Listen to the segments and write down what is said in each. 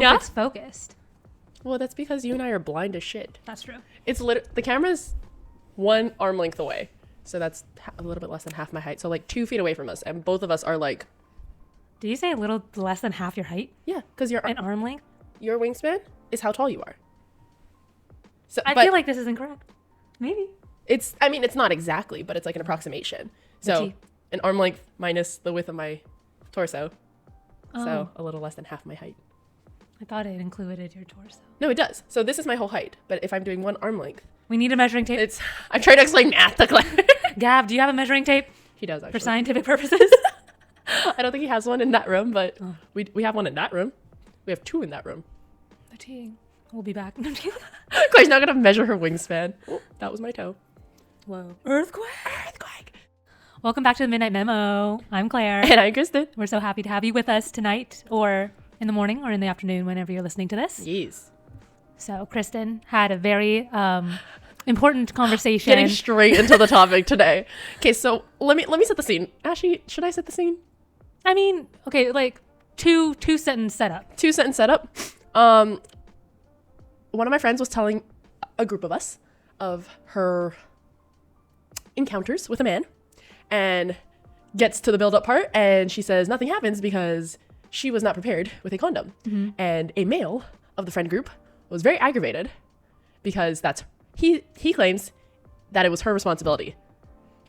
outfit's focused. Well, that's because you and I are blind as shit. That's true. It's the camera's 1 arm length away. So that's a little bit less than half my height. So like 2 feet away from us. And both of us are like... Did you say a little less than half your height? Yeah, because an arm length? Your wingspan is how tall you are. So I feel like this is incorrect. Maybe. It's not exactly, but it's like an approximation. So an arm length minus the width of my torso. Oh. So a little less than half my height. I thought it included your torso. No, it does. So this is my whole height. But if I'm doing 1 arm length. We need a measuring tape. I'm trying to explain math to Claire. Gav, do you have a measuring tape? He does, actually. For scientific purposes? I don't think he has one in that room, but we have one in that room. We have 2 in that room. The tea. We'll be back. Claire's not going to measure her wingspan. Oh, that was my toe. Whoa. Earthquake. Welcome back to the Midnight Memo. I'm Claire. And I'm Kristen. We're so happy to have you with us tonight, or in the morning, or in the afternoon, whenever you're listening to this. Yes. So Kristen had a very important conversation. Getting straight into the topic today. Okay, so let me set the scene. Actually, should I set the scene? I mean, okay, like two sentence setup. 2-sentence setup. One of my friends was telling a group of us of her encounters with a man, and gets to the build-up part, and she says nothing happens because she was not prepared with a condom. Mm-hmm. And a male of the friend group was very aggravated because he claims that it was her responsibility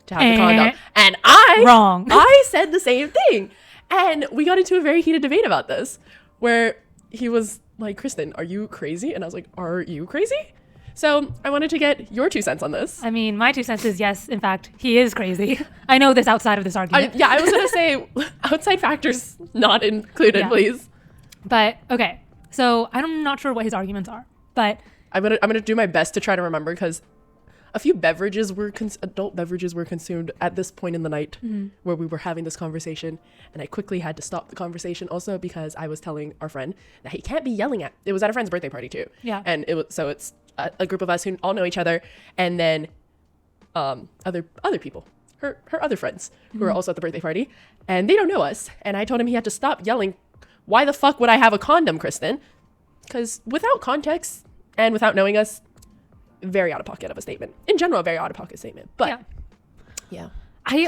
to have the condom. And I said the same thing. And we got into a very heated debate about this, where he was like, Kristen, are you crazy? And I was like, are you crazy? So I wanted to get your 2 cents on this. I mean, my 2 cents is yes, in fact, he is crazy. I know this outside of this argument. I was going to say outside factors not included, please. But okay, so I'm not sure what his arguments are, but I'm gonna do my best to try to remember, because a few adult beverages were consumed at this point in the night where we were having this conversation, and I quickly had to stop the conversation also because I was telling our friend that he can't be yelling at. It was at a friend's birthday party too. Yeah. And it's a group of us who all know each other, and then other people, her other friends who are also at the birthday party, and they don't know us. And I told him he had to stop yelling. Why the fuck would I have a condom, Kristen? Because without context and without knowing us, very out of pocket of a statement. In general, a very out of pocket statement. But yeah. I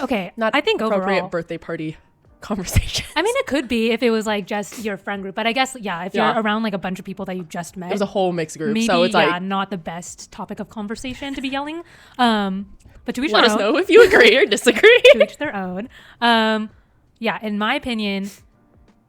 think appropriate overall birthday party conversation. I mean, it could be if it was like just your friend group, but I guess if you're around like a bunch of people that you just met, it was a whole mixed group. Maybe, so it's like not the best topic of conversation to be yelling. But to each their own. Let us know if you agree or disagree. To each their own. In my opinion,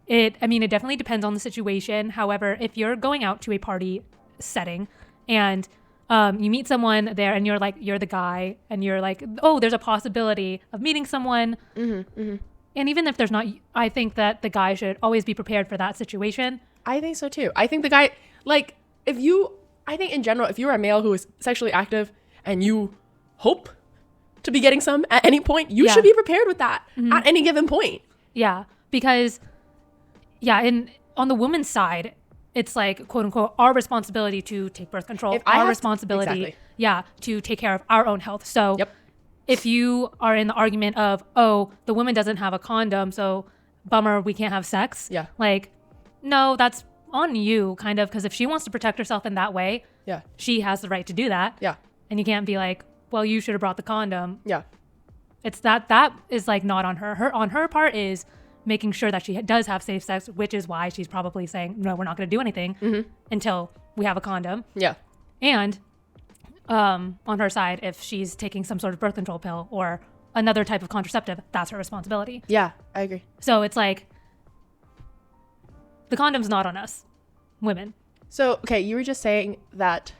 it definitely depends on the situation. However, if you're going out to a party setting and you meet someone there and you're the guy and you're like, oh, there's a possibility of meeting someone. Mm-hmm, mm-hmm. And even if there's not, I think that the guy should always be prepared for that situation. I think so too. I think the guy, I think in general, if you're a male who is sexually active and you hope to be getting some at any point, you should be prepared with that at any given point. Yeah, because on the woman's side, it's like, quote unquote, our responsibility to take birth control, our responsibility, to take care of our own health. So if you are in the argument of, oh, the woman doesn't have a condom, so bummer, we can't have sex. Yeah. Like, no, that's on you, kind of, because if she wants to protect herself in that way, she has the right to do that. Yeah. And you can't be like, well, you should have brought the condom. Yeah. It's that is like not on her. On her part is making sure that she does have safe sex, which is why she's probably saying, no, we're not going to do anything until we have a condom. Yeah. And on her side, if she's taking some sort of birth control pill or another type of contraceptive, that's her responsibility. Yeah, I agree. So it's like, the condom's not on us, women. So, okay, you were just saying that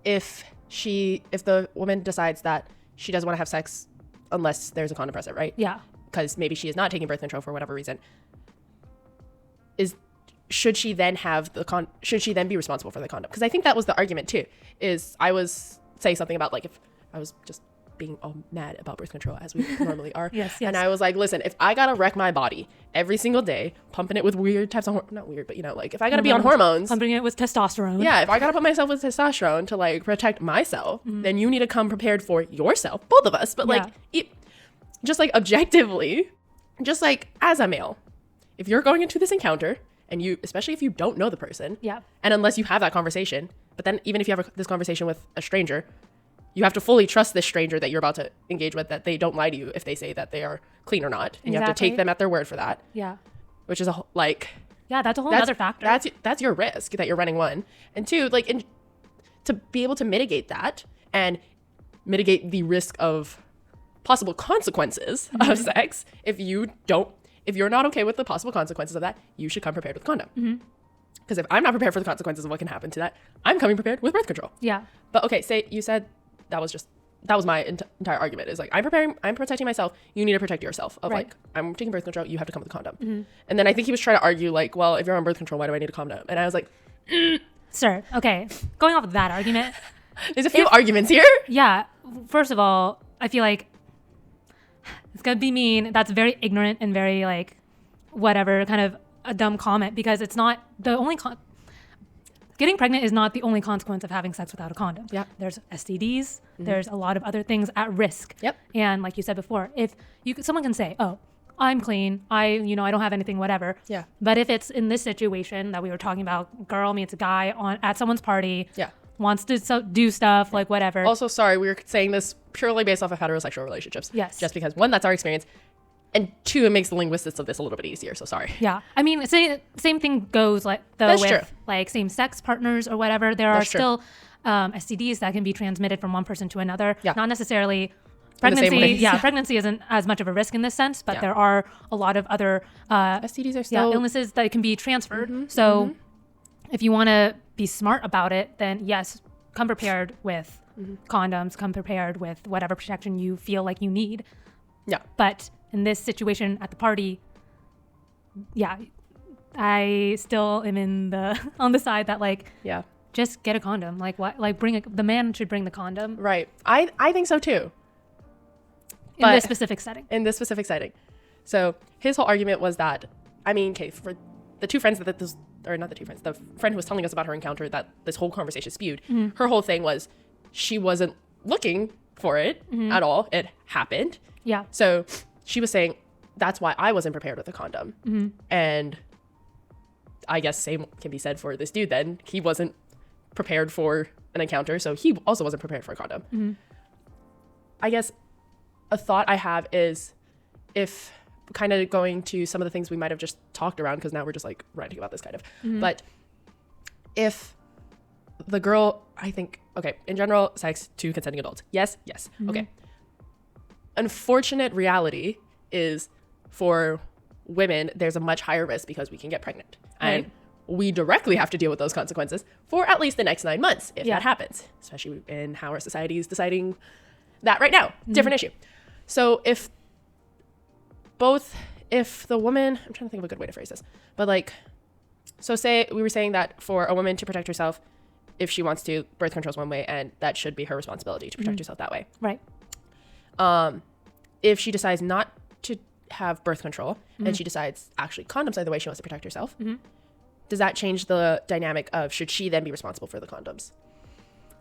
if the woman decides that she doesn't want to have sex unless there's a condom present, right? Yeah. Because maybe she is not taking birth control for whatever reason. Should she then be responsible for the condom? Because I think that was the argument too. Is I was saying something about like if I was just being all mad about birth control as we normally are. Yes. And I was like, listen, if I gotta wreck my body every single day, pumping it with weird types of not weird, but like if I gotta be on hormones, pumping it with testosterone. Yeah, if I gotta put myself with testosterone to like protect myself, then you need to come prepared for yourself, both of us. But like, just like objectively, just like as a male, if you're going into this encounter and you, especially if you don't know the person, Yeah. and unless you have that conversation, but then even if you have this conversation with a stranger, you have to fully trust this stranger that you're about to engage with, that they don't lie to you if they say that they are clean or not. And you have to take them at their word for that. Yeah. Which is that's a whole other factor. That's your risk that you're running, one. And two, to be able to mitigate that and mitigate the risk of possible consequences of sex, if you're not okay with the possible consequences of that, you should come prepared with a condom. Because if I'm not prepared for the consequences of what can happen to that, I'm coming prepared with birth control. Yeah. But okay, say you said that was my entire argument, is like, I'm protecting myself, you need to protect yourself. Of Right. like, I'm taking birth control, you have to come with a condom. And then I think he was trying to argue like, well, if you're on birth control, why do I need a condom? And I was like, Sir, okay. Going off of that argument. there's a few arguments here. Yeah. First of all, I feel like it's going to be mean. That's very ignorant and very like whatever, kind of a dumb comment, because it's not the only getting pregnant is not the only consequence of having sex without a condom. Yeah. There's STDs. There's a lot of other things at risk. Yep. And like you said before, if someone can say, "Oh, I'm clean. I don't have anything, whatever." Yeah. But if it's in this situation that we were talking about, girl meets a guy at someone's party. Yeah. Wants to do stuff, like whatever. Also, sorry, we were saying this purely based off of heterosexual relationships. Yes. Just because, one, that's our experience, and two, it makes the linguistics of this a little bit easier. So sorry. Yeah. I mean, same thing goes That's with true. like same-sex partners or whatever. There are That's true. still STDs that can be transmitted from one person to another. Yeah. Not necessarily In the same pregnancy. ways. Yeah, pregnancy isn't as much of a risk in this sense, but Yeah. there are a lot of other STDs are still illnesses that can be transferred. So if you want to be smart about it, then yes, come prepared with condoms, come prepared with whatever protection you feel like you need. Yeah. But in this situation at the party, yeah, I still am on the side that like, Yeah. just get a condom. Like what? Like the man should bring the condom Right. I think so too. in this specific setting. In this specific setting. So his whole argument was that, I mean, okay, for the two friends the friend who was telling us about her encounter that this whole conversation spewed, her whole thing was she wasn't looking for it at all. It happened. Yeah. So she was saying that's why I wasn't prepared with a condom. And I guess same can be said for this dude then. He wasn't prepared for an encounter, so he also wasn't prepared for a condom. I guess a thought I have is, if kind of going to some of the things we might have just talked around, because now we're just like writing about this kind of, but if the girl, I think, okay, in general, sex to consenting adults. Yes. Okay. Unfortunate reality is for women, there's a much higher risk because we can get pregnant. Right. And we directly have to deal with those consequences for at least the next 9 months, if that happens, especially in how our society is deciding that right now. Different issue. So if the woman, I'm trying to think of a good way to phrase this, but like, so say we were saying that for a woman to protect herself, if she wants to, birth control is one way, and that should be her responsibility to protect herself that way. Right. If she decides not to have birth control and she decides actually condoms are the way she wants to protect herself, does that change the dynamic of should she then be responsible for the condoms?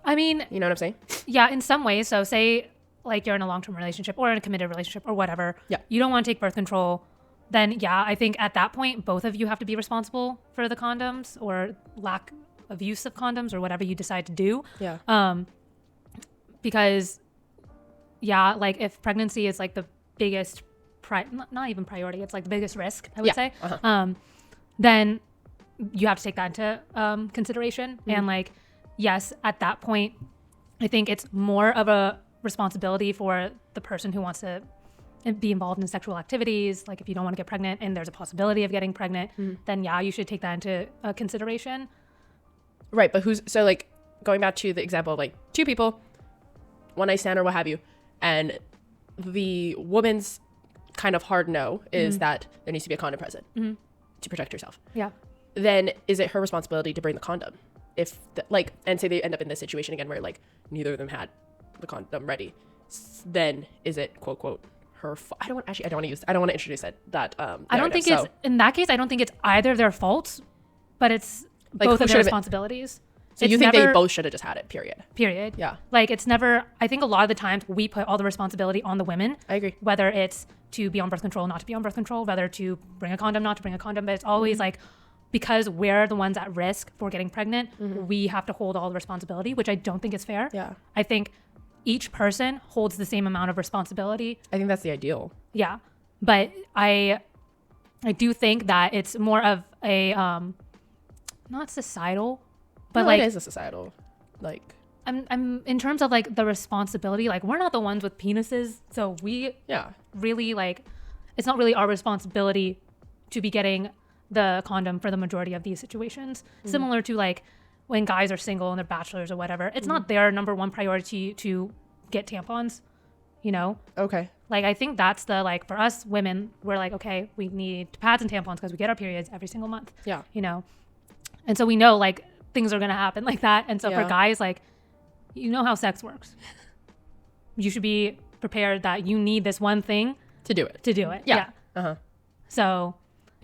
I mean, You know what I'm saying? yeah, in some ways. So say like you're in a long-term relationship or in a committed relationship or whatever. Yeah. You don't want to take birth control. Then yeah, I think at that point, both of you have to be responsible for the condoms or lack of use of condoms or whatever you decide to do. Yeah. Because yeah, like if pregnancy is like the biggest, not even priority, it's like the biggest risk, I would say. Then you have to take that into consideration. And like, yes, at that point, I think it's more of a responsibility for the person who wants to be involved in sexual activities. Like if you don't want to get pregnant and there's a possibility of getting pregnant, then yeah, you should take that into consideration. Right. But so like going back to the example of like two people, one night stand or what have you, and the woman's kind of hard no is that there needs to be a condom present to protect herself. Yeah. Then is it her responsibility to bring the condom? If and say they end up in this situation again where like neither of them had the condom ready, then is it quote quote her I don't want to introduce that I don't think it's in that case. I don't think it's either their fault, but it's like, both of their responsibilities. So you think they both should have just had it, period? Yeah. Like it's never, I think a lot of the times we put all the responsibility on the women. I agree. Whether it's to be on birth control, not to be on birth control, whether to bring a condom, not to bring a condom, but it's always like because we're the ones at risk for getting pregnant, we have to hold all the responsibility, which I don't think is fair. Yeah. I think each person holds the same amount of responsibility. I think that's the ideal. Yeah. But I do think that it's more of a, not societal, but no, like it is a societal, like, I'm in terms of like the responsibility, like we're not the ones with penises. So we really like, it's not really our responsibility to be getting the condom for the majority of these situations. Similar to like when guys are single and they're bachelors or whatever, it's not their number one priority to get tampons, you know? Okay. Like, I think that's the, like, for us women, we're like, okay, we need pads and tampons because we get our periods every single month. Yeah. You know? And so we know, like, things are going to happen like that. And so for guys, like, you know how sex works. You should be prepared that you need this one thing to do it. Yeah. Uh-huh. So,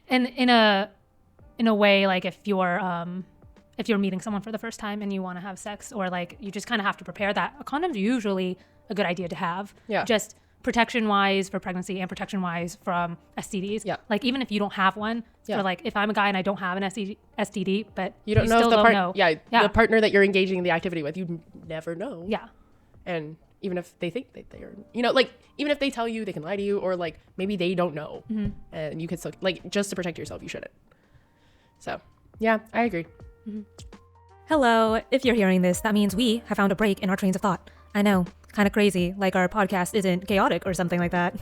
and in a way, like, if you're meeting someone for the first time and you want to have sex, or like you just kind of have to prepare that a condom's usually a good idea to have. Yeah. Just protection wise for pregnancy and protection wise from STDs. Yeah. Like even if you don't have one, so like if I'm a guy and I don't have an STD, but you don't know still if don't know. The partner that you're engaging in the activity with, you never know. Yeah. And even if they think that they're, you know, like even if they tell you, they can lie to you, or like maybe they don't know, and you could still, like, just to protect yourself, you shouldn't. So yeah, I agree. Hello. If you're hearing this, that means we have found a break in our trains of thought. I know, kind of crazy, like our podcast isn't chaotic or something like that.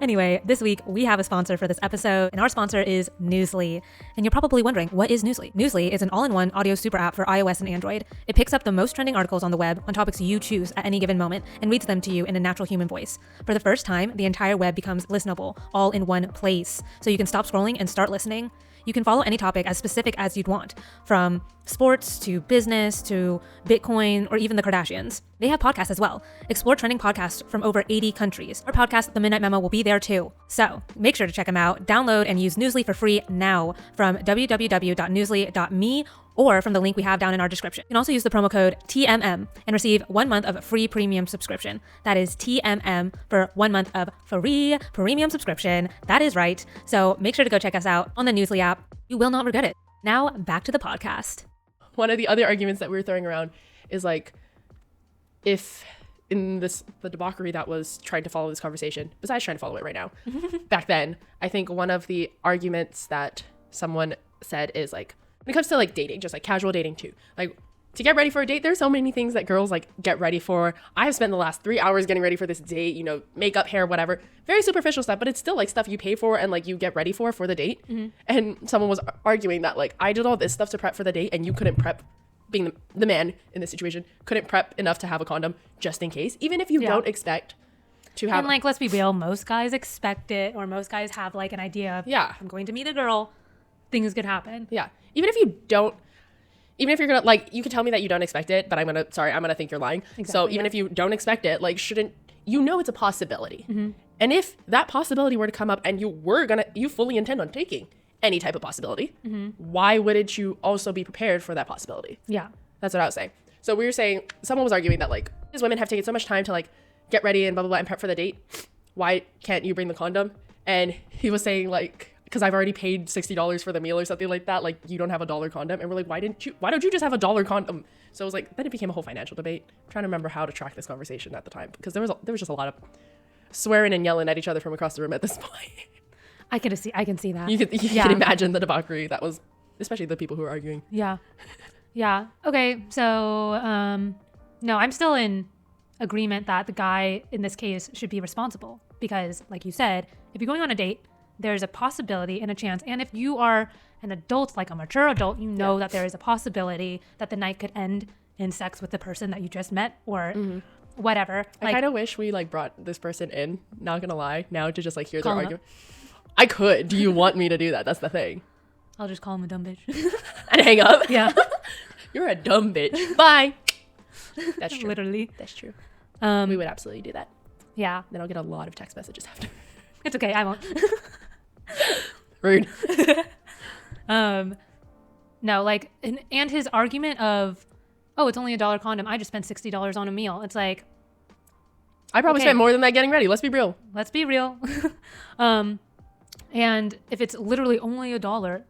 Anyway, this week we have a sponsor for this episode, and our sponsor is Newsly. And you're probably wondering, what is Newsly? Newsly is an all-in-one audio super app for iOS and Android. It picks up the most trending articles on the web on topics you choose at any given moment and reads them to you in a natural human voice. For the first time, the entire web becomes listenable, all in one place. So you can stop scrolling and start listening. You can follow any topic as specific as you'd want, from sports to business to Bitcoin or even the Kardashians. They have podcasts as well. Explore trending podcasts from over 80 countries. Our podcast, The Midnight Memo, will be there too. So make sure to check them out, download and use Newsly for free now from www.newsly.me or from the link we have down in our description. You can also use the promo code TMM and receive 1 month of free premium subscription. That is TMM for 1 month of free premium subscription. That is right. So make sure to go check us out on the Newsly app. You will not regret it. Now back to the podcast. One of the other arguments that we were throwing around is like, if in the debauchery that was trying to follow this conversation, besides trying to follow it right now, back then, I think one of the arguments that someone said is like, when it comes to like dating, just like casual dating too, like to get ready for a date, there's so many things that girls like get ready for. I have spent the last 3 hours getting ready for this date, you know, makeup, hair, whatever, very superficial stuff, but it's still like stuff you pay for and like you get ready for the date. And someone was arguing that like, I did all this stuff to prep for the date and you couldn't prep, being the man in this situation, couldn't prep enough to have a condom just in case, even if you don't expect to have. And like, let's be real, most guys expect it, or most guys have like an idea of, I'm going to meet a girl, things could happen. Yeah. Even if you don't, even if you're gonna, like, you can tell me that you don't expect it, but I'm gonna think you're lying. Exactly, so even if you don't expect it, like, shouldn't, you know, it's a possibility. And if that possibility were to come up and you fully intend on taking any type of possibility, why wouldn't you also be prepared for that possibility? Yeah. That's what I was saying. So we were saying, someone was arguing that like, these women have taken so much time to like get ready and blah, blah, blah, and prep for the date. Why can't you bring the condom? And he was saying like, because I've already paid $60 for the meal or something like that, like you don't have $1 condom. And we're like, why don't you just have $1 condom? So it was like, then it became a whole financial debate. I'm trying to remember how to track this conversation at the time, because there was just a lot of swearing and yelling at each other from across the room at this point. I can see that. You can imagine the debauchery that was, especially the people who were arguing. Yeah. Okay. So, no, I'm still in agreement that the guy in this case should be responsible, because like you said, if you're going on a date, there's a possibility and a chance. And if you are an adult, like a mature adult, you know that there is a possibility that the night could end in sex with the person that you just met or whatever. I kind of wish we like brought this person in, not gonna lie, now to just like hear their argument. I could. Do you want me to do that? That's the thing. I'll just call him a dumb bitch. And hang up. Yeah. You're a dumb bitch. Bye. That's true. Literally. That's true. We would absolutely do that. Yeah. Then I'll get a lot of text messages after. It's okay. I won't. Rude. No, like, and his argument of, oh, it's only $1 condom, I just spent $60 on a meal. It's like, I probably spent more than that getting ready. Let's be real. And if it's literally only $1,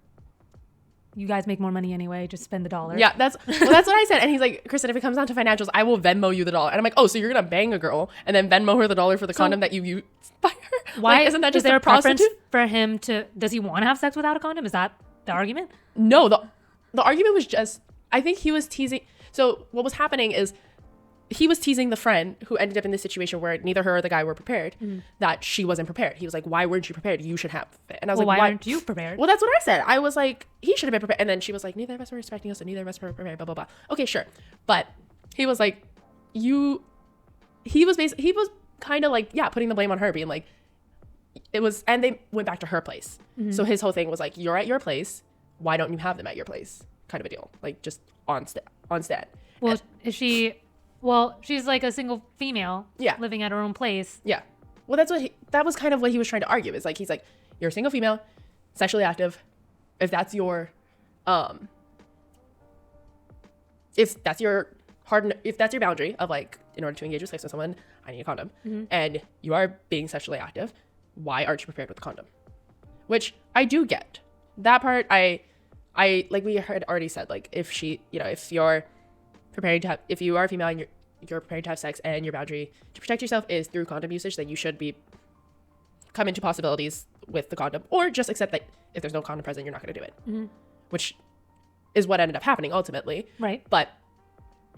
you guys make more money anyway. Just spend the dollar. Yeah, that's what I said. And he's like, Kristen, if it comes down to financials, I will Venmo you the dollar. And I'm like, oh, so you're gonna bang a girl and then Venmo her the dollar for the condom that you used by her? Why like, isn't that just is there a preference prostitute for him to? Does he want to have sex without a condom? Is that the argument? No, the argument was just, I think he was teasing. So what was happening is he was teasing the friend who ended up in this situation where neither her or the guy were prepared, that she wasn't prepared. He was like, why weren't you prepared? You should have it. And I was like, why aren't you prepared? Well, that's what I said. I was like, he should have been prepared. And then she was like, neither of us were expecting us and neither of us were prepared, blah, blah, blah. Okay, sure. But he was like, he was kind of like, yeah, putting the blame on her, being like, it was, and they went back to her place. So his whole thing was like, you're at your place. Why don't you have them at your place? Kind of a deal. Like, just on stat. Well, she's like a single female, yeah, living at her own place. Yeah. Well, that was kind of what he was trying to argue. Is like, he's like, you're a single female, sexually active. If that's your boundary of like, in order to engage with sex with someone, I need a condom, and you are being sexually active, why aren't you prepared with a condom? Which I do get. That part, I like we had already said, like, if you're preparing to have, if you are a female and you're preparing to have sex and your boundary to protect yourself is through condom usage, then you should come into possibilities with the condom, or just accept that if there's no condom present, you're not going to do it, which is what ended up happening ultimately. Right.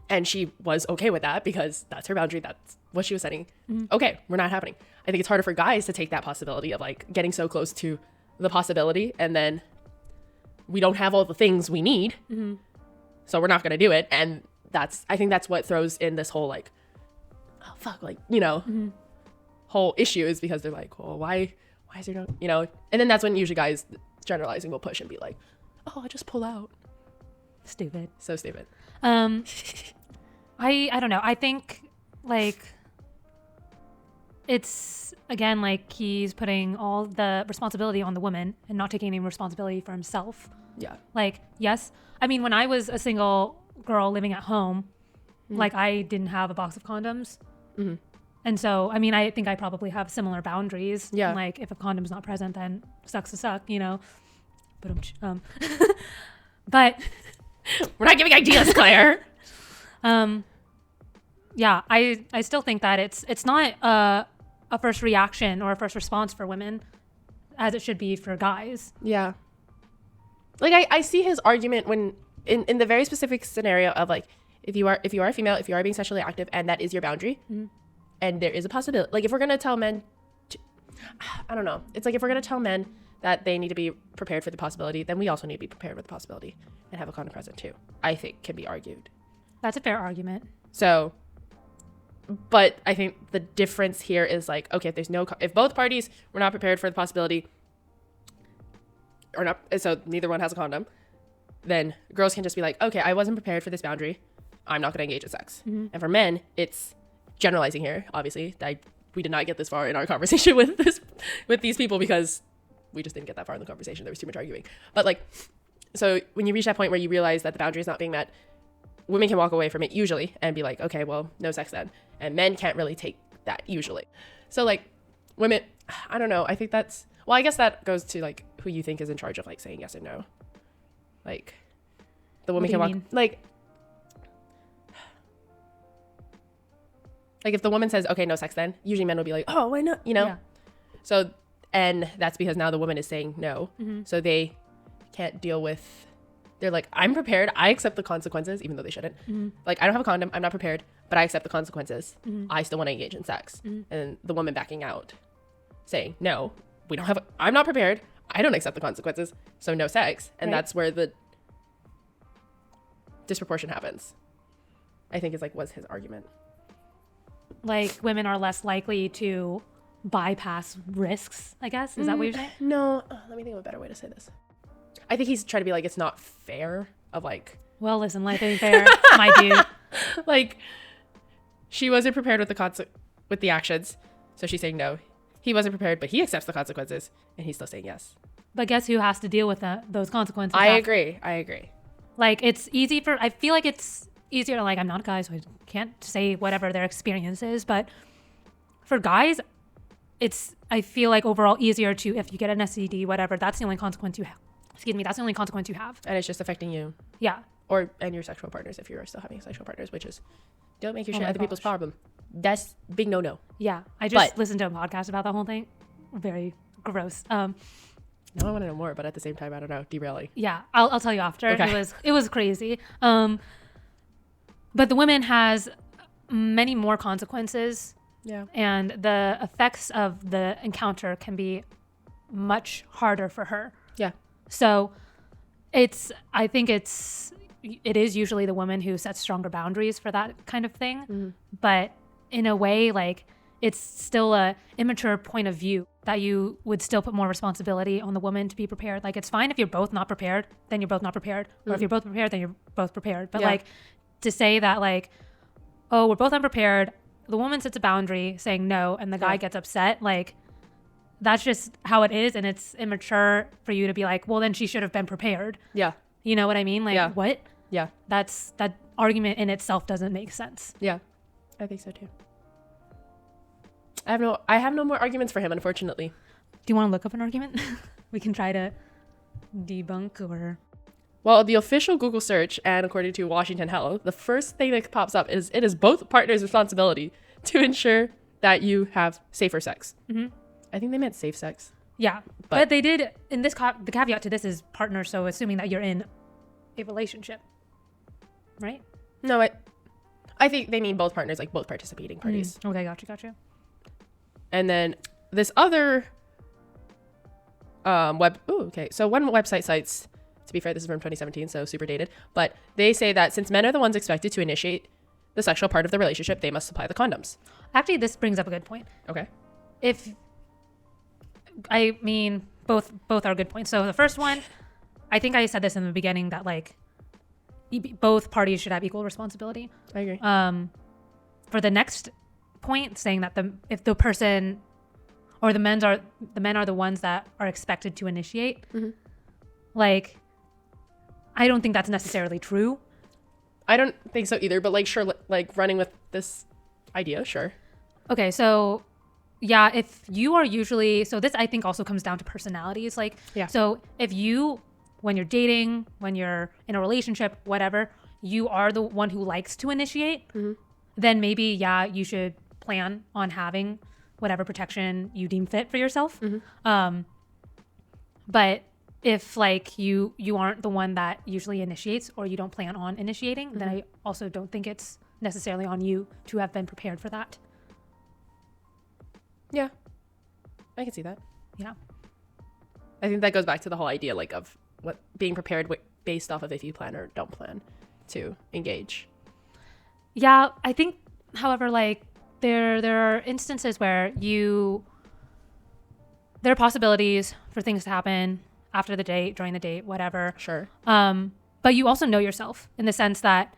And she was okay with that because that's her boundary. That's what she was setting. Okay, we're not happening. I think it's harder for guys to take that possibility of like getting so close to the possibility and then we don't have all the things we need. So we're not going to do it. And I think that's what throws in this whole like, oh fuck, like, whole issue, is because they're like, well, why is there no, and then that's when usually guys generalizing will push and be like, oh, I just pull out. Stupid. So stupid. I don't know. I think like it's again like he's putting all the responsibility on the woman and not taking any responsibility for himself. Yeah. Like, yes. I mean, when I was a single girl living at home, like I didn't have a box of condoms. And so, I mean, I think I probably have similar boundaries. Yeah. And, like if a condom's not present, then sucks to suck, But but we're not giving ideas, Claire. Yeah, I still think that it's not a first reaction or a first response for women as it should be for guys. Yeah. Like I see his argument when in the very specific scenario of like, if you are a female, if you are being sexually active and that is your boundary, and there is a possibility, like if we're gonna tell men I don't know, it's like if we're gonna tell men that they need to be prepared for the possibility, then we also need to be prepared with the possibility and have a condom present too, I think can be argued. That's a fair argument. So, but I think the difference here is like, okay, if both parties were not prepared for the possibility, or not, so neither one has a condom, then girls can just be like, okay, I wasn't prepared for this boundary, I'm not going to engage in sex. And for men, it's generalizing here, obviously. We did not get this far in our conversation with these people because we just didn't get that far in the conversation. There was too much arguing. But like, so when you reach that point where you realize that the boundary is not being met, women can walk away from it usually and be like, okay, well, no sex then. And men can't really take that usually. So like women, I don't know. I think I guess that goes to like who you think is in charge of like saying yes and no. Like the woman can walk, like if the woman says, okay, no sex then, usually men will be like, oh, why not? Yeah. So, and that's because now the woman is saying no. So they can't deal with, they're like, I'm prepared. I accept the consequences, even though they shouldn't. Like, I don't have a condom. I'm not prepared, but I accept the consequences. I still want to engage in sex. And the woman backing out, saying, no, I'm not prepared. I don't accept the consequences. So no sex. And that's where the disproportion happens, I think was his argument. Like women are less likely to bypass risks, I guess. Is that what you're saying? No. Let me think of a better way to say this. I think he's trying to be like, it's not fair of like, well, listen, life ain't fair, my dude. Like, she wasn't prepared with the actions, so she's saying no. He wasn't prepared, but he accepts the consequences, and he's still saying yes. But guess who has to deal with those consequences? I agree. Like, I feel like it's easier to, like, I'm not a guy, so I can't say whatever their experience is, but for guys, I feel like overall easier to, if you get an STD, whatever, that's the only consequence you That's the only consequence you have. And it's just affecting you. Yeah. And your sexual partners if you're still having sexual partners, which is, don't make your shit my other people's gosh. problem. That's big no. Yeah. I just listened to a podcast about the whole thing. Very gross. Now I want to know more, but at the same time, I don't know, derailing. Yeah. I'll tell you after. Okay. It was crazy. But the woman has many more consequences. Yeah. And the effects of the encounter can be much harder for her. Yeah. So I think it is usually the woman who sets stronger boundaries for that kind of thing. Mm-hmm. But in a way, like, it's still a immature point of view that you would still put more responsibility on the woman to be prepared. Like, it's fine if you're both not prepared, then you're both not prepared. Or if you're both prepared, then you're both prepared. But like, to say that, like, oh, we're both unprepared, the woman sets a boundary saying no, and the guy gets upset, like, that's just how it is, and it's immature for you to be like, well, then she should have been prepared. Yeah. You know what I mean? Like, what? Yeah. That argument in itself doesn't make sense. Yeah. I think so too. I have no more arguments for him, unfortunately. Do you want to look up an argument? We can try to debunk or... Well, the official Google search, and according to Washington Hello, the first thing that pops up is it is both partners' responsibility to ensure that you have safer sex. Mm-hmm. I think they meant safe sex. Yeah. But they did, in this, the caveat to this is partner, so assuming that you're in a relationship. Right? No, I think they mean both partners, like both participating parties. Okay, gotcha. And then this other so one website cites, to be fair, this is from 2017, so super dated, but they say that since men are the ones expected to initiate the sexual part of the relationship, they must supply the condoms. Actually, this brings up a good point. Okay. Both are good points. So the first one, I think I said this in the beginning, that like both parties should have equal responsibility. I agree. For the next point, saying that if the person or the men are the ones that are expected to initiate, like, I don't think that's necessarily true. I don't think so either, but like, sure, like running with this idea, sure. Okay, so yeah, if you are usually, so this I think also comes down to personalities. Like, so if you, when you're dating, when you're in a relationship, whatever, you are the one who likes to initiate, then maybe, you should plan on having whatever protection you deem fit for yourself. But if like you aren't the one that usually initiates, or you don't plan on initiating, then I also don't think it's necessarily on you to have been prepared for that. Yeah, I can see that. Yeah. I think that goes back to the whole idea, like, of what being prepared based off of if you plan or don't plan to engage. Yeah, I think, however, like, there are instances where there are possibilities for things to happen after the date, during the date, whatever. Sure. But you also know yourself in the sense that,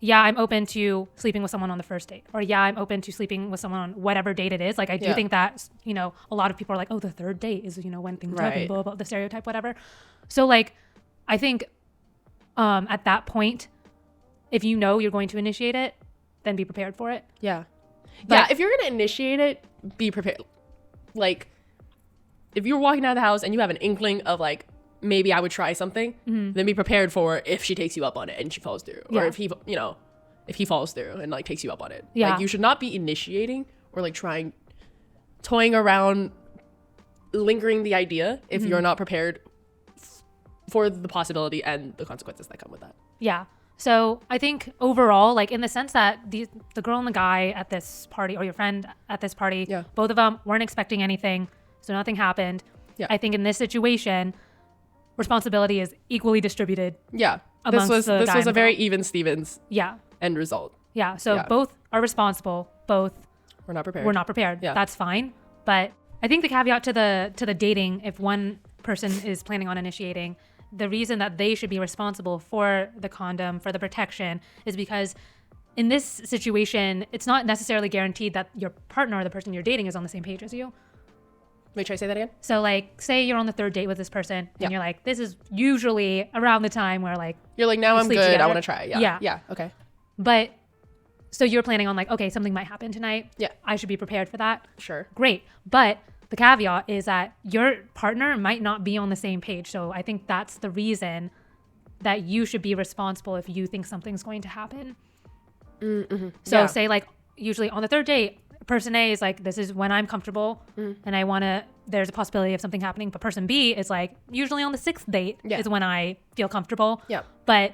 I'm open to sleeping with someone on the first date, or I'm open to sleeping with someone on whatever date it is. Like, I do think that, a lot of people are like, oh, the third date is, when things happen, blah, blah, the stereotype, whatever. So like, I think at that point, if you know you're going to initiate it, then be prepared for it. Yeah. But if you're going to initiate it, be prepared. Like, if you're walking out of the house and you have an inkling of like, maybe I would try something, then be prepared for if she takes you up on it and she falls through. Or if he falls through and like takes you up on it. Yeah. Like, you should not be initiating or like toying around, lingering the idea if you're not prepared for the possibility and the consequences that come with that. Yeah. So I think overall, like, in the sense that the girl and the guy at this party, or your friend at this party, both of them weren't expecting anything, so nothing happened. Yeah. I think in this situation, responsibility is equally distributed. Yeah. This was a very even Stevens end result. Yeah. So both are responsible. Both we're not prepared. Yeah. That's fine. But I think the caveat to the dating, if one person is planning on initiating, the reason that they should be responsible for the condom, for the protection, is because in this situation, it's not necessarily guaranteed that your partner or the person you're dating is on the same page as you. Wait, should I say that again? So like, say you're on the third date with this person and you're like, this is usually around the time where like, you're like, now I'm good, together. I want to try. Yeah. Okay. But so you're planning on like, okay, something might happen tonight. Yeah. I should be prepared for that. Sure. Great. But the caveat is that your partner might not be on the same page. So I think that's the reason that you should be responsible if you think something's going to happen. Mm-hmm. So say like usually on the third date, person A is like, this is when I'm comfortable and I want to, there's a possibility of something happening. But person B is like, usually on the sixth date is when I feel comfortable. Yeah. But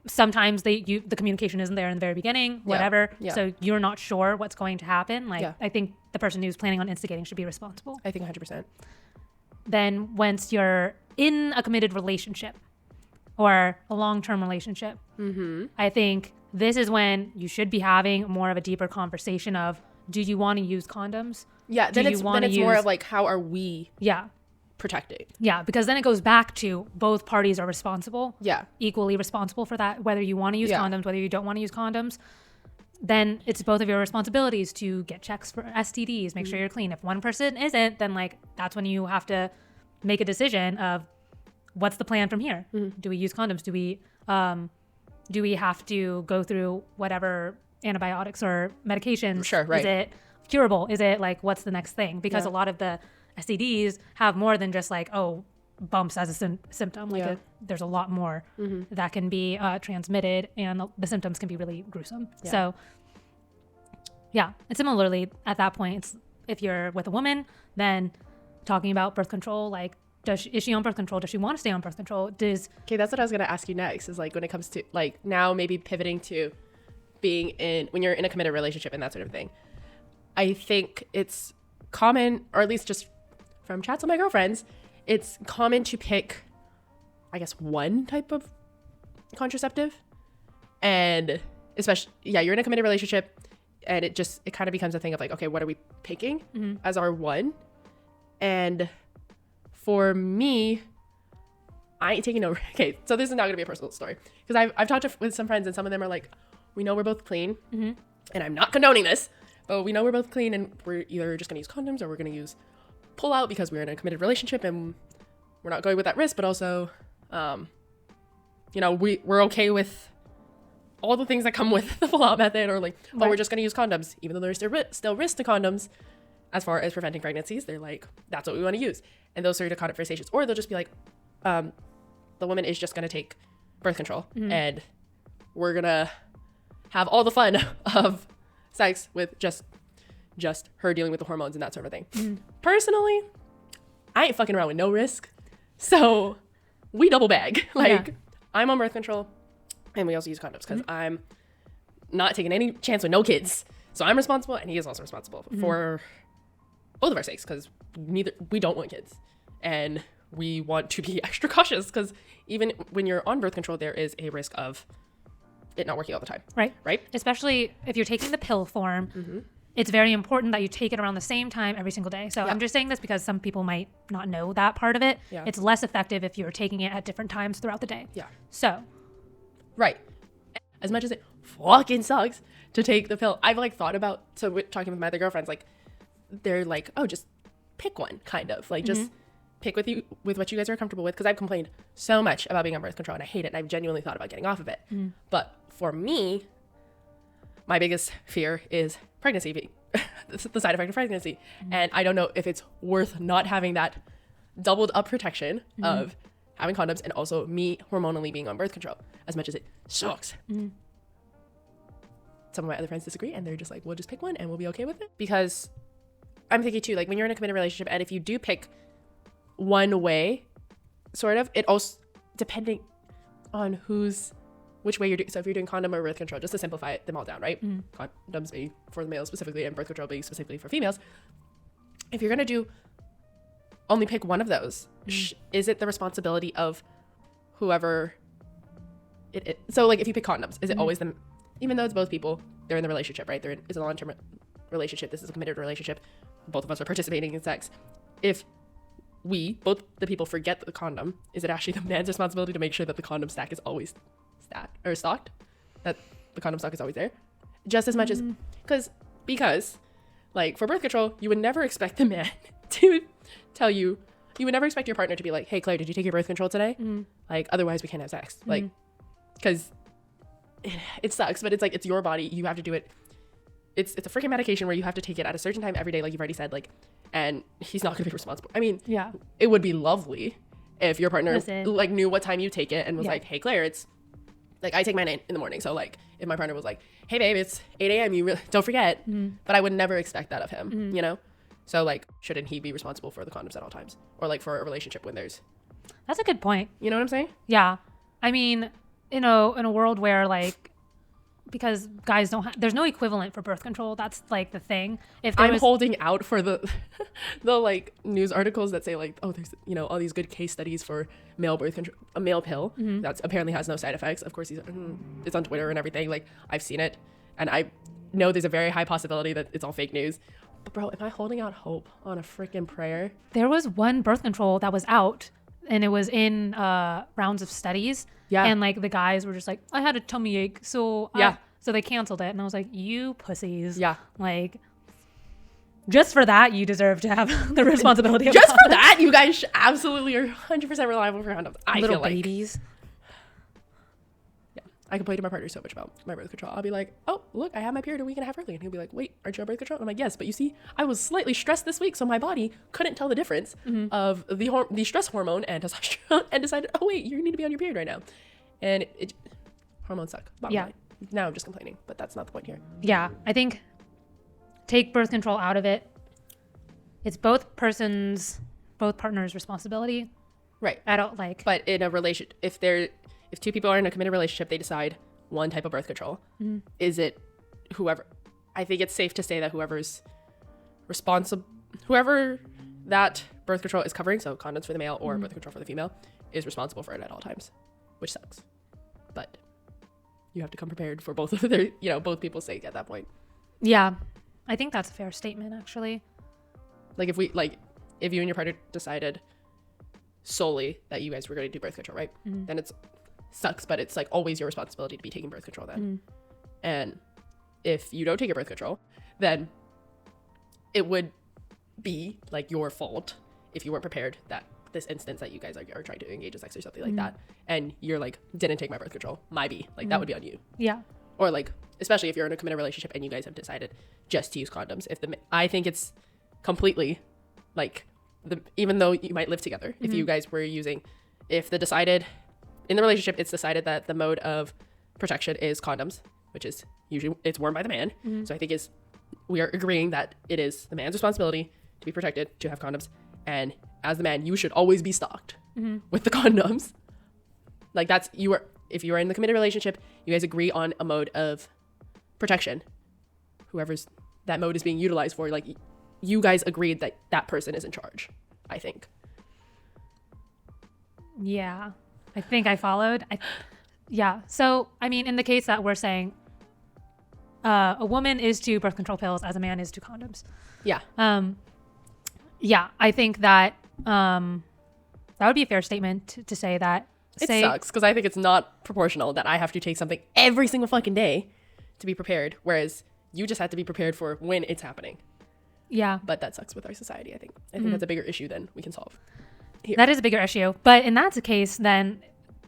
sometimes the communication isn't there in the very beginning, whatever. Yeah. So you're not sure what's going to happen. Like I think the person who's planning on instigating should be responsible. I think 100%. Then once you're in a committed relationship or a long-term relationship, I think this is when you should be having more of a deeper conversation of, do you want to use condoms? Yeah, then it's more of like, how are we protecting? Yeah, because then it goes back to both parties are responsible. Yeah. Equally responsible for that, whether you want to use condoms, whether you don't want to use condoms. Then it's both of your responsibilities to get checks for STDs, make sure you're clean. If one person isn't, then like that's when you have to make a decision of what's the plan from here. Do we use condoms? Do we have to go through whatever antibiotics or medications? Sure, right. Is it curable? Is it like, what's the next thing? Because a lot of the STDs have more than just like, bumps as a symptom. Like there's a lot more that can be transmitted, and the symptoms can be really gruesome. Yeah. So and similarly at that point, it's, if you're with a woman, then talking about birth control, like, is she on birth control? Does she want to stay on birth control? Okay, that's what I was going to ask you next, is like, when it comes to like now maybe pivoting to being when you're in a committed relationship and that sort of thing. I think it's common, or at least just from chats with my girlfriends, it's common to pick, I guess, one type of contraceptive. And especially, you're in a committed relationship, and it kind of becomes a thing of like, okay, what are we picking as our one? And for me, I ain't taking no. Okay, so this is not gonna be a personal story, because I've talked with some friends, and some of them are like, we know we're both clean, and I'm not condoning this, but we know we're both clean, and we're either just gonna use condoms or we're gonna use pull out because we're in a committed relationship and we're not going with that risk, but also, we're okay with all the things that come with the pull out method, or like, we're just gonna use condoms, even though there's still risk to condoms as far as preventing pregnancies. They're like, that's what we want to use. And those sort of conversations, or they'll just be like, the woman is just going to take birth control and we're going to have all the fun of sex with just her dealing with the hormones and that sort of thing. Personally, I ain't fucking around with no risk. So we double bag. I'm on birth control, and we also use condoms because I'm not taking any chance with no kids. So I'm responsible, and he is also responsible for both of our sakes, because we don't want kids, and we want to be extra cautious, because even when you're on birth control, there is a risk of it not working all the time. Right. Especially if you're taking the pill form, it's very important that you take it around the same time every single day. So I'm just saying this because some people might not know that part of it. Yeah. It's less effective if you're taking it at different times throughout the day. Yeah. So. Right. As much as it fucking sucks to take the pill, I've like thought about, talking with my other girlfriends, like, they're like, oh, just pick one, kind of like, just pick with what you guys are comfortable with, because I've complained so much about being on birth control and I hate it, and I've genuinely thought about getting off of it. But for me, my biggest fear is pregnancy, being the side effect of pregnancy, and I don't know if it's worth not having that doubled up protection of having condoms and also me hormonally being on birth control, as much as it sucks. Some of my other friends disagree, and they're just like, we'll just pick one and we'll be okay with it. Because I'm thinking too, like, when you're in a committed relationship, and if you do pick one way, sort of, it also, depending on which way you're doing. So if you're doing condom or birth control, just to simplify them all down, right? Condoms being for the males specifically, and birth control being specifically for females. If you're going to only pick one of those, is it the responsibility of whoever so like, if you pick condoms, is it always them, even though it's both people, they're in the relationship, right? It's a long-term relationship. This is a committed relationship. Both of us are participating in sex. If both the people, forget the condom, is it actually the man's responsibility to make sure that the condom stack is always stocked, that the condom stock is always there, just as much as, because like, for birth control, you would never expect the man to tell you would never expect your partner to be like, hey Claire, did you take your birth control today? Like, otherwise we can't have sex. Like, because it sucks, but it's like, it's your body, you have to do it. It's a freaking medication where you have to take it at a certain time every day, like you've already said. Like, and he's not going to be responsible. I mean, Yeah. it would be lovely if your partner Listen. like knew what time you take it and was Yeah. like, hey, Claire, it's like I take mine in the morning. So like if my partner was like, hey, babe, it's 8 a.m. You really don't forget. But I would never expect that of him, you know? So like, shouldn't he be responsible for the condoms at all times? Or like for a relationship when there's, That's a good point. you know what I'm saying? Yeah. I mean, in a world where like, because guys don't there's no equivalent for birth control. That's like the thing. If there I'm was, holding out for the like news articles that say like, oh, there's, you know, all these good case studies for male birth control, a male pill that apparently has no side effects. Of course, it's on Twitter and everything. Like I've seen it, and I know there's a very high possibility that it's all fake news. But bro, am I holding out hope on a freaking prayer? there was one birth control that was out, and it was in rounds of studies. Yeah. And like the guys were just like, I had a tummy ache, so so they canceled it, and I was like, you pussies. Yeah. Like, just for that, you deserve to have the responsibility. Of Just for that, you guys absolutely are 100% reliable for condoms. I little feel like. babies. Yeah. I complain to my partner so much about my birth control. I'll be like, oh, look, I had my period a week and a half early. And he'll be like, wait, aren't you on birth control? And I'm like, yes, but you see, I was slightly stressed this week, so my body couldn't tell the difference of the stress hormone and testosterone and decided, oh, wait, you need to be on your period right now. And it hormones suck. Bottom line. Now I'm just complaining, but that's not the point here. Yeah, I think take birth control out of it. It's both partners' responsibility. Right. I don't like. But in a relation, if two people are in a committed relationship, they decide one type of birth control. Is it whoever? I think it's safe to say that whoever's responsible, whoever that birth control is covering, so condoms for the male or birth control for the female, is responsible for it at all times, which sucks. But you have to come prepared for both of their, both people's sake at that point. Yeah, I think that's a fair statement, actually. Like if you and your partner decided solely that you guys were going to do birth control, right? Then it sucks, but it's like always your responsibility to be taking birth control then. And if you don't take your birth control, then it would be like your fault if you weren't prepared that this instance that you guys are trying to engage in sex or something like that, and you're like, didn't take my birth control, that would be on you. Yeah. Or like, especially if you're in a committed relationship and you guys have decided just to use condoms. I think it's completely like, even though you might live together, if you guys were using, if the decided in the relationship, it's decided that the mode of protection is condoms, which is usually it's worn by the man. So I think we are agreeing that it is the man's responsibility to be protected, to have condoms, and as the man, you should always be stocked with the condoms. Like if you are in the committed relationship, you guys agree on a mode of protection. Whoever's that mode is being utilized for, like you guys agreed that that person is in charge, I think. Yeah, I think I followed. Yeah. So, I mean, in the case that we're saying a woman is to birth control pills as a man is to condoms. Yeah. Yeah, I think that that would be a fair statement to say that. It sucks because I think it's not proportional that I have to take something every single fucking day to be prepared, whereas you just have to be prepared for when it's happening. Yeah. But that sucks with our society, I think. I think that's a bigger issue than we can solve here. That is a bigger issue. But in that case, then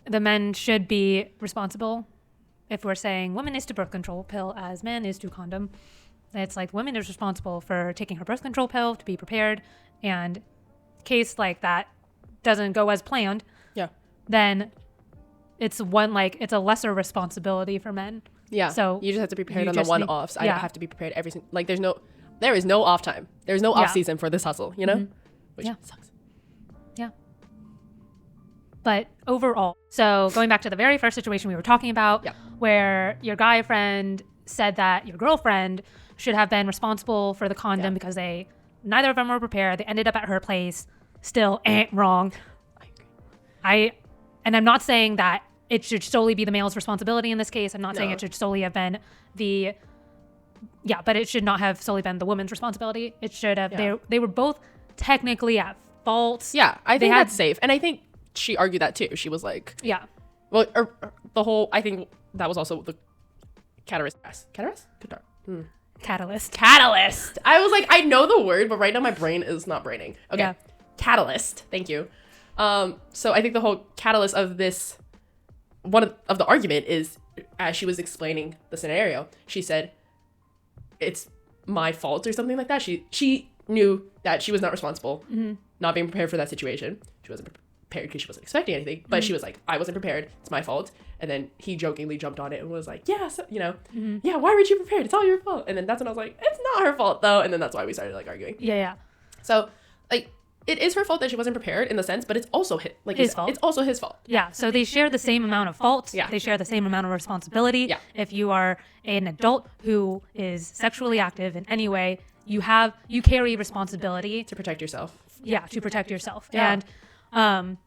the men should be responsible. If we're saying woman is to birth control pill as man is to condom, it's like woman is responsible for taking her birth control pill to be prepared, and case like that doesn't go as planned, then it's a lesser responsibility for men. Yeah. So you just have to be prepared on the one-offs. I have to be prepared every single, like there is no off time. There's no off season for this hustle, which sucks. Yeah. But overall, so going back to the very first situation we were talking about, where your guy friend said that your girlfriend should have been responsible for the condom because neither of them were prepared. They ended up at her place. Still ain't wrong. I agree. And I'm not saying that it should solely be the male's responsibility in this case. I'm not saying it should solely have been but it should not have solely been the woman's responsibility. It should have, they were both technically at fault. Yeah, I think that's safe. And I think she argued that too. She was like, well, I think that was also the catalyst. Catalyst. I was like, I know the word, but right now my brain is not braining. Okay. Yeah. Catalyst. Thank you. So I think the whole catalyst of this, one of the argument is, as she was explaining the scenario, she said, it's my fault or something like that. She knew that she was not responsible, not being prepared for that situation. She wasn't prepared because she wasn't expecting anything, but she was like, I wasn't prepared. It's my fault. And then he jokingly jumped on it and was like, yeah, so, yeah, why weren't you prepared? It's all your fault. And then that's when I was like, it's not her fault though. And then that's why we started like arguing. Yeah. So like, it is her fault that she wasn't prepared in the sense, but it's also his fault. It's also his fault. Yeah. So they share the same amount of fault. Yeah. They share the same amount of responsibility. Yeah. If you are an adult who is sexually active in any way, you carry responsibility To protect yourself. Yeah, to protect yourself. Yeah. And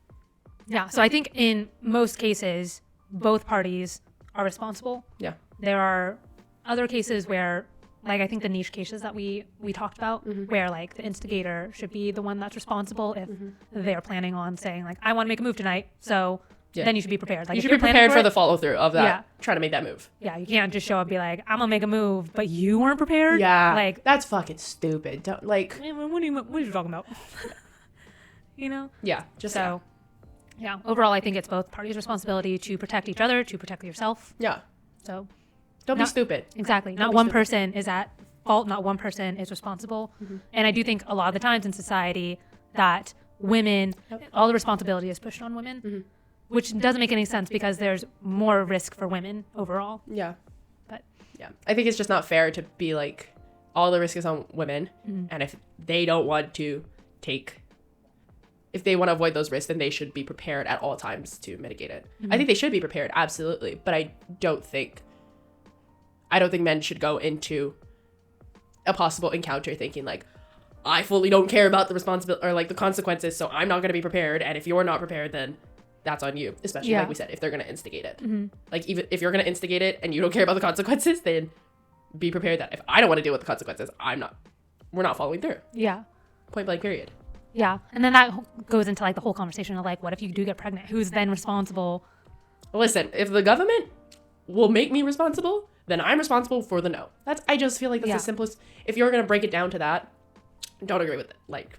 so I think in most cases, both parties are responsible. Yeah. There are other cases where, like I think the niche cases that we talked about, where like the instigator should be the one that's responsible if they're planning on saying like, I want to make a move tonight. So then you should be prepared. Like you should be prepared for the follow through of that, trying to make that move. Yeah, you can't just show up and be like, I'm gonna make a move, but you weren't prepared. Yeah, like that's fucking stupid. Don't like. What are you talking about? You know? Yeah, just so. Yeah. Overall, I think it's both parties' responsibility to protect each other, to protect yourself. Yeah. So. Don't be stupid. Exactly. Not one person is at fault. Not one person is responsible. And I do think a lot of the times in society that women, all the responsibility is pushed on women, which doesn't make any sense because there's more risk for women overall. Yeah. But yeah, I think it's just not fair to be like, all the risk is on women. And if they don't want to if they want to avoid those risks, then they should be prepared at all times to mitigate it. I think they should be prepared, absolutely. But I don't think men should go into a possible encounter thinking like, I fully don't care about the responsibility or like the consequences, so I'm not going to be prepared. And if you're not prepared, then that's on you. Especially like we said, if they're going to instigate it. Like even if you're going to instigate it and you don't care about the consequences, then be prepared that if I don't want to deal with the consequences, we're not following through. Yeah. Point blank period. Yeah. And then that goes into like the whole conversation of like, what if you do get pregnant? Who's then responsible? Listen, if the government will make me responsible, then I'm responsible for the no. I just feel like that's the simplest. If you're going to break it down to that, don't agree with it. Like,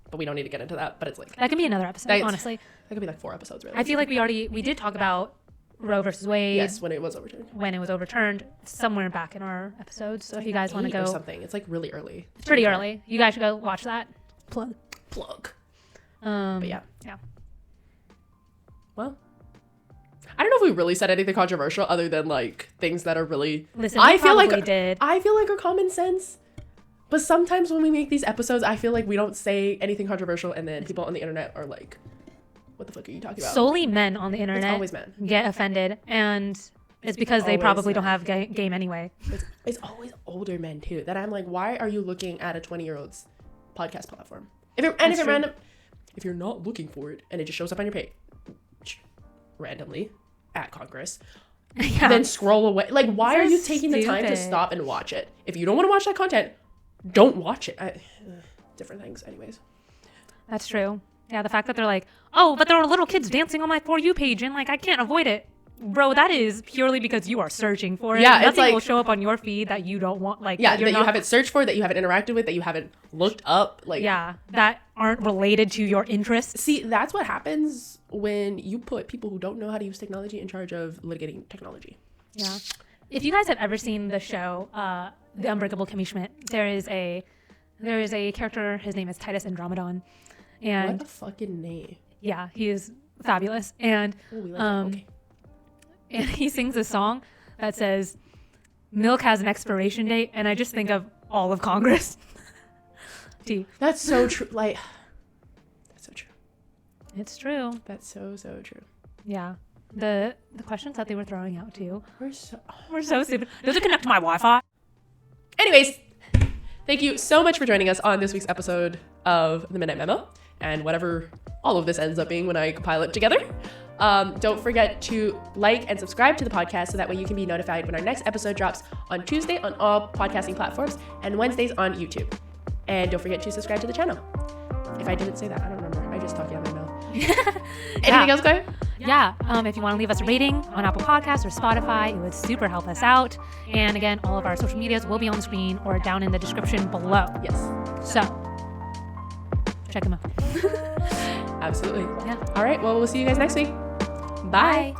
but we don't need to get into that. But it's like. That could be another episode, honestly. That could be like 4 episodes, really. I feel like we did talk about Roe versus Wade. Yes, when it was overturned. Somewhere back in our episodes. So if you guys want to go. Or something. It's like really early. It's pretty early. You guys should go watch that. Plug. But yeah. Yeah. Well, I don't know if we really said anything controversial other than like things that are really. Listen, I feel like are common sense. But sometimes when we make these episodes, I feel like we don't say anything controversial, and then people on the internet are like, "What the fuck are you talking about?" Solely men on the internet. It's always men get offended, and it's because they probably don't have game anyway. It's always older men too. That I'm like, why are you looking at a 20-year-old's podcast platform? If you're not looking for it and it just shows up on your page randomly at Congress, then scroll away. Like, why are you taking the time to stop and watch it? If you don't want to watch that content, don't watch it. Different things, anyways. That's true. Yeah, the fact that they're like, oh, but there are little kids dancing on my For You page and like I can't avoid it. Bro, that is purely because you are searching for it. Yeah, nothing it's like, will show up on your feed that you don't want. Like, that you haven't searched for, that you haven't interacted with, that you haven't looked up. Like, that aren't related to your interests. See, that's what happens when you put people who don't know how to use technology in charge of litigating technology. Yeah. If you guys have ever seen the show, The Unbreakable Kimmy Schmidt, there is a character. His name is Titus Andromedon, and what a fucking name. Yeah, he is fabulous, and and he sings a song that says, milk has an expiration date, and I just think of all of Congress. That's so true. Like, that's so true. It's true. That's so true. Yeah. The questions that they were throwing out too were so stupid. Does it connect to my Wi-Fi? Anyways, thank you so much for joining us on this week's episode of the Midnight Memo, and whatever all of this ends up being when I compile it together. Don't forget to like and subscribe to the podcast so that way you can be notified when our next episode drops on Tuesday on all podcasting platforms and Wednesdays on YouTube. And don't forget to subscribe to the channel. If I didn't say that, I don't remember. I just talked out of my mouth. Anything else, Claire? Yeah. If you want to leave us a rating on Apple Podcasts or Spotify, it would super help us out. And again, all of our social medias will be on the screen or down in the description below. Yes. So, check them out. Absolutely. Yeah. All right. Well, we'll see you guys next week. Bye.